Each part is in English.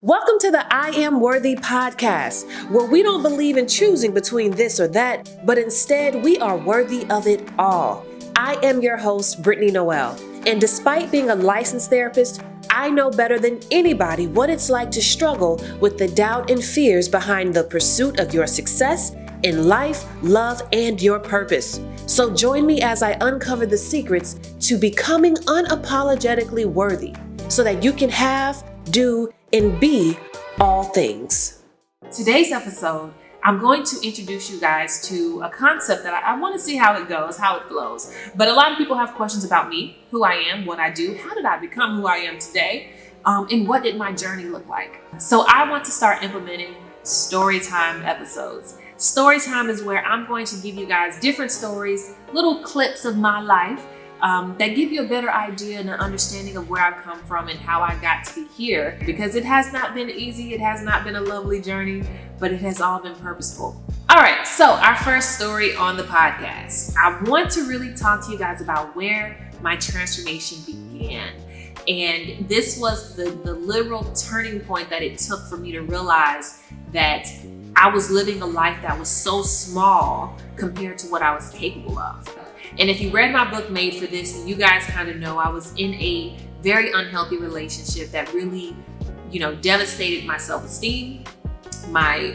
Welcome to the I Am Worthy podcast, where we don't believe in choosing between this or that, but instead we are worthy of it all. I am your host, Brittany Noel, and despite being a licensed therapist, I know better than anybody what it's like to struggle with the doubt and fears behind the pursuit of your success in life, love, and your purpose. So join me as I uncover the secrets to becoming unapologetically worthy so that you can have, do, and be all things. Today's episode, I'm going to introduce you guys to a concept that I want to see how it goes, how it flows. But a lot of people have questions about me, who I am, what I do, how did I become who I am today, and what did my journey look like? So I want to start implementing story time episodes. Story time is where I'm going to give you guys different stories, little clips of my life, that give you a better idea and an understanding of where I've come from and how I got to be here. Because it has not been easy, it has not been a lovely journey, but it has all been purposeful. All right, so our first story on the podcast. I want to really talk to you guys about where my transformation began. And this was the literal turning point that it took for me to realize that I was living a life that was so small compared to what I was capable of. And if you read my book, Made for This, then you guys kind of know I was in a very unhealthy relationship that really, devastated my self-esteem, my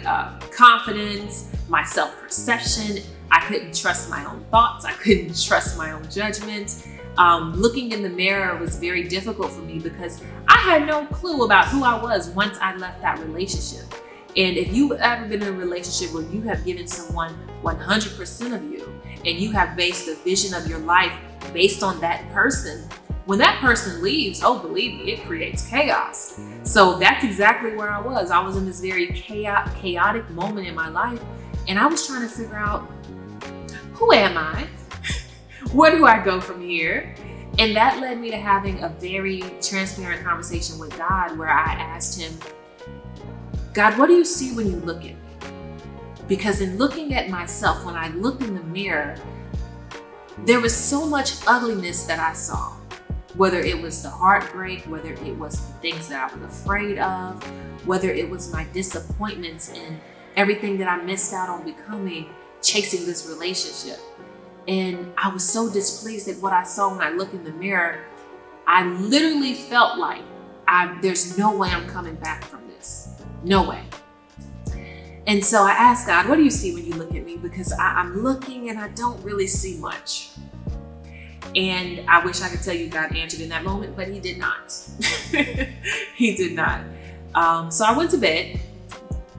confidence, my self-perception. I couldn't trust my own thoughts. I couldn't trust my own judgment. Looking in the mirror was very difficult for me because I had no clue about who I was once I left that relationship. And if you've ever been in a relationship where you have given someone 100% of you and you have based the vision of your life based on that person, when that person leaves, oh, believe me, it creates chaos. So that's exactly where I was. I was in this very chaotic moment in my life, and I was trying to figure out, who am I? Where do I go from here? And that led me to having a very transparent conversation with God where I asked him, God, what do you see when you look at me? Because in looking at myself, when I looked in the mirror, there was so much ugliness that I saw. Whether it was the heartbreak, whether it was the things that I was afraid of, whether it was my disappointments and everything that I missed out on becoming, chasing this relationship. And I was so displeased at what I saw when I looked in the mirror. I literally felt like there's no way I'm coming back from this. No way. And so I asked God, what do you see when you look at me? Because I'm looking and I don't really see much. And I wish I could tell you God answered in that moment, but he did not. He did not. So I went to bed.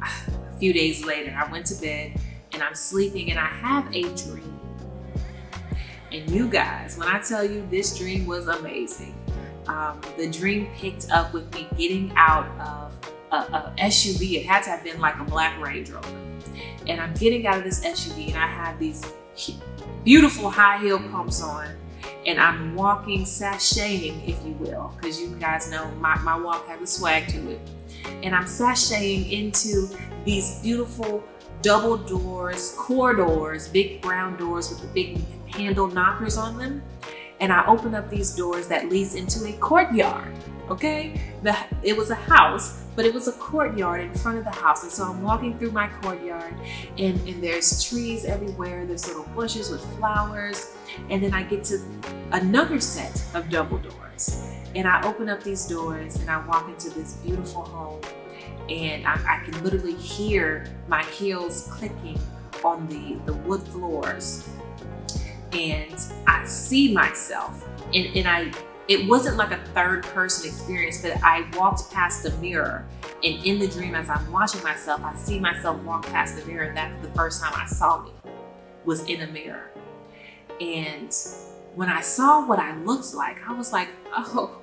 A few days later, I went to bed and I'm sleeping and I have a dream. And you guys, when I tell you this dream was amazing, the dream picked up with me getting out of a SUV. It had to have been like a black Range Rover. And I'm getting out of this SUV and I have these beautiful high heel pumps on and I'm walking, sashaying, if you will, because you guys know my walk has a swag to it. And I'm sashaying into these beautiful double doors, core doors, big brown doors with the big handle knockers on them. And I open up these doors that leads into a courtyard. Okay, it was a house, but it was a courtyard in front of the house. And so I'm walking through my courtyard and there's trees everywhere. There's little bushes with flowers. And then I get to another set of double doors. And I open up these doors and I walk into this beautiful home. And I can literally hear my heels clicking on the wood floors. And I see myself and it wasn't like a third person experience, but I walked past the mirror and in the dream as I'm watching myself, I see myself walk past the mirror. And that's the first time I saw me, was in a mirror. And when I saw what I looked like, I was like, oh,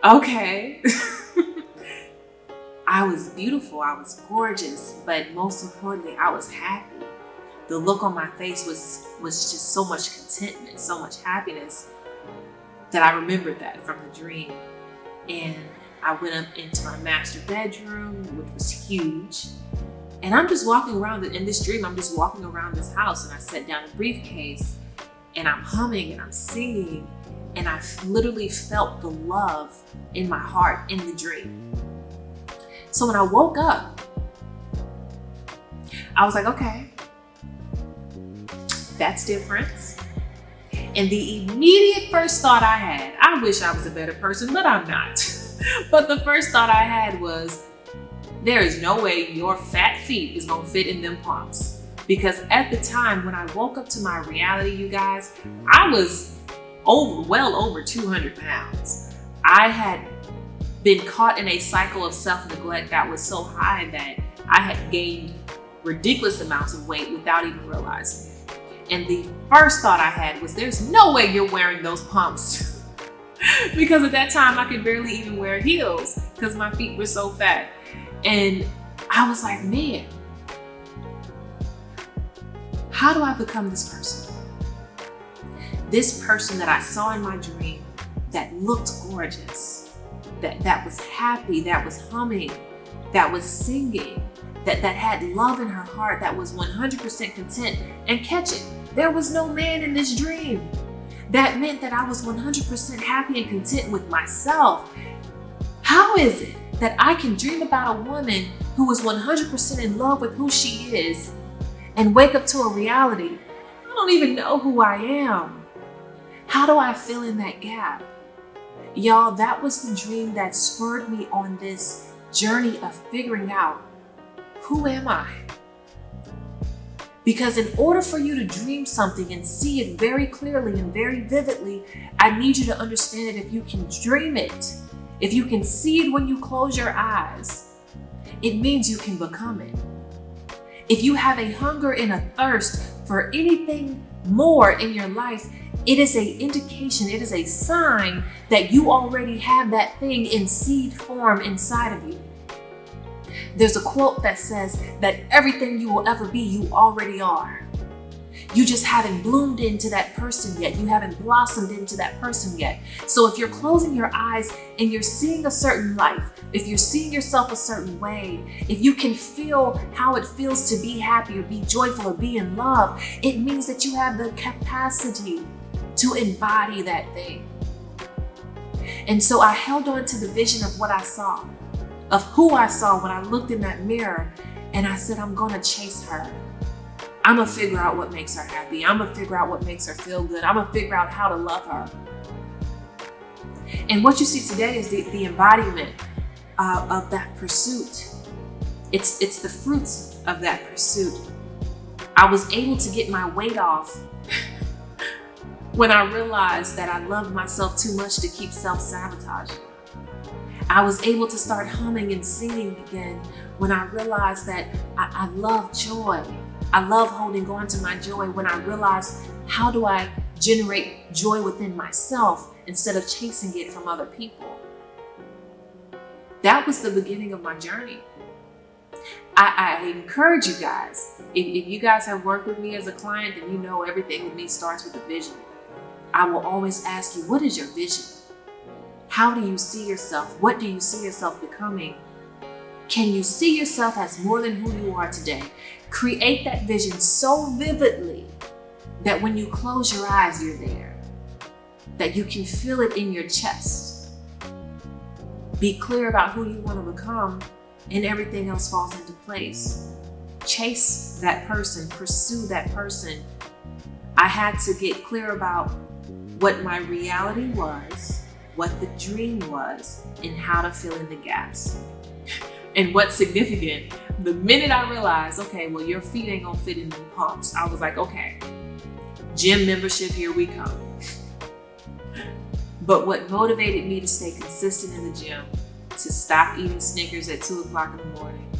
okay. I was beautiful, I was gorgeous, but most importantly, I was happy. The look on my face was just so much contentment, so much happiness, that I remembered that from the dream. And I went up into my master bedroom, which was huge. And I'm just walking around in this dream. I'm just walking around this house and I set down a briefcase and I'm humming and I'm singing. And I literally felt the love in my heart in the dream. So when I woke up, I was like, okay, that's different. And the immediate first thought I had, I wish I was a better person, but I'm not. But the first thought I had was, there is no way your fat feet is gonna fit in them pumps. Because at the time when I woke up to my reality, you guys, I was well over 200 pounds. I had been caught in a cycle of self-neglect that was so high that I had gained ridiculous amounts of weight without even realizing it. And the first thought I had was, there's no way you're wearing those pumps. Because at that time I could barely even wear heels because my feet were so fat. And I was like, man, how do I become this person? This person that I saw in my dream that looked gorgeous, that was happy, that was humming, that was singing, that had love in her heart, that was 100% content. And catch it, there was no man in this dream. That meant that I was 100% happy and content with myself. How is it that I can dream about a woman who is 100% in love with who she is and wake up to a reality? I don't even know who I am. How do I fill in that gap? Y'all, that was the dream that spurred me on this journey of figuring out, who am I? Because in order for you to dream something and see it very clearly and very vividly, I need you to understand that if you can dream it, if you can see it when you close your eyes, it means you can become it. If you have a hunger and a thirst for anything more in your life, it is an indication, it is a sign that you already have that thing in seed form inside of you. There's a quote that says that everything you will ever be, you already are. You just haven't bloomed into that person yet. You haven't blossomed into that person yet. So if you're closing your eyes and you're seeing a certain life, if you're seeing yourself a certain way, if you can feel how it feels to be happy or be joyful or be in love, it means that you have the capacity to embody that thing. And so I held on to the vision of what I saw, of who I saw when I looked in that mirror, and I said, I'm gonna chase her. I'm gonna figure out what makes her happy. I'm gonna figure out what makes her feel good. I'm gonna figure out how to love her. And what you see today is the embodiment of that pursuit. It's the fruits of that pursuit. I was able to get my weight off when I realized that I loved myself too much to keep self-sabotaging. I was able to start humming and singing again when I realized that I love joy. I love holding on to my joy when I realized, how do I generate joy within myself instead of chasing it from other people? That was the beginning of my journey. I encourage you guys, if you guys have worked with me as a client, then you know everything with me starts with a vision. I will always ask you, what is your vision? How do you see yourself? What do you see yourself becoming? Can you see yourself as more than who you are today? Create that vision so vividly that when you close your eyes, you're there. That you can feel it in your chest. Be clear about who you want to become, and everything else falls into place. Chase that person, pursue that person. I had to get clear about what my reality was, what the dream was, and how to fill in the gaps. And what's significant, the minute I realized, okay, well, your feet ain't gonna fit in the pumps, I was like, okay, gym membership, here we come. But what motivated me to stay consistent in the gym, to stop eating Snickers at 2 o'clock in the morning,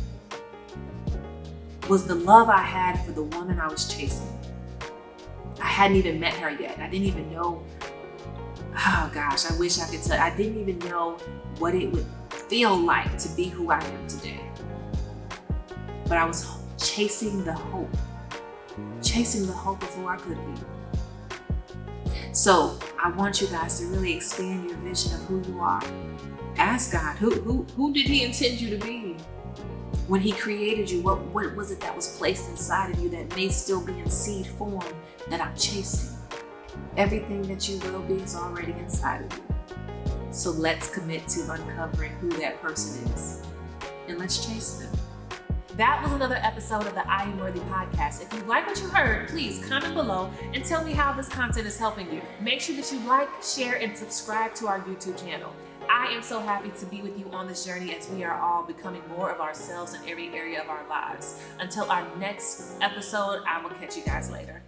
was the love I had for the woman I was chasing. I hadn't even met her yet. I didn't even know, oh gosh, I wish I could tell. I didn't even know what it would feel like to be who I am today. But I was chasing the hope of who I could be. So I want you guys to really expand your vision of who you are. Ask God, who did He intend you to be? When He created you, what was it that was placed inside of you that may still be in seed form that I'm chasing? Everything that you will be is already inside of you. So let's commit to uncovering who that person is. and let's chase them. That was another episode of the I Am Worthy podcast. If you like what you heard, please comment below and tell me how this content is helping you. Make sure that you like, share, and subscribe to our YouTube channel. I am so happy to be with you on this journey as we are all becoming more of ourselves in every area of our lives. Until our next episode, I will catch you guys later.